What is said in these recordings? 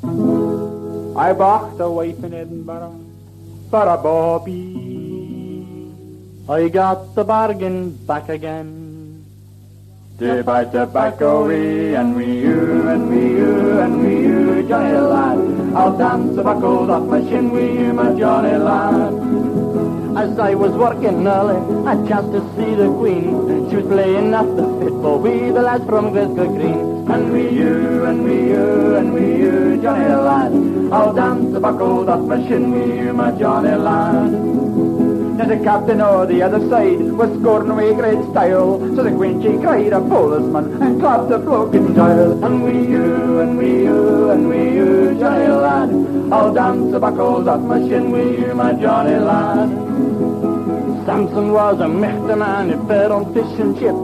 I bought a wife in Edinburgh for a bobby. I got the bargain back again. To buy tobacco, and we you, and we you, and we you, Johnny lad. I'll dance the buckles off my shin with you, my Johnny lad. As I was working early, I chanced to see the Queen. She was playing at the football with the lads from Glasgow Green. And we you, and we you, and we you, Johnny lad. I'll dance the buckles off my shin with you, my Johnny lad. Now the captain on the other side was scoring away great style. So the Queen she cried a policeman and clapped the bloke in jail. And we you, and we you, and we you, Johnny lad. I'll dance the buckles off my shin with you, my Johnny lad. Samson was a mighty man, he fed on fish and chips.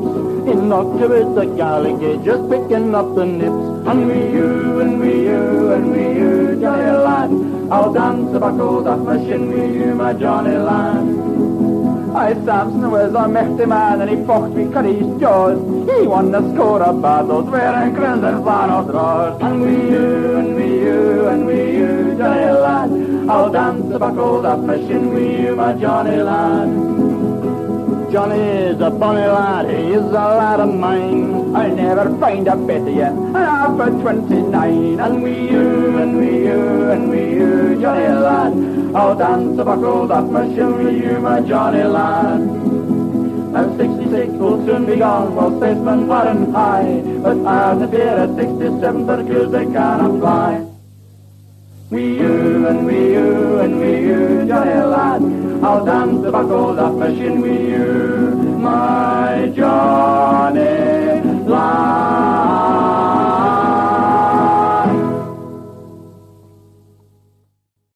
He knocked with the Gallagher, just picking up the nips. And we you, and we you, and we you, Johnny lad. I'll dance the buckles off my shin with you, my Johnny lad. Aye, Samson was a mighty man, and he fought with Curry's jaws. He won a score of battles wearing grins and flannel drawers. And we you, and we you, and we you, Johnny lad. I'll dance the buckles off my shin with you, my Johnny lad. Johnny is a bonny lad, he is a lad of mine. I'll never find a better yet, and after 29. And we you, and we you, and we you, Johnny lad. I'll dance the buckles off my shin with you, my Johnny lad. Now 66 will soon be gone, while statesmen far and high. But I'll appear at 67, but girls they cannot fly. We you, and we you, and we you, Johnny lad. I'll dance the buckles off my shin with you, my Johnny.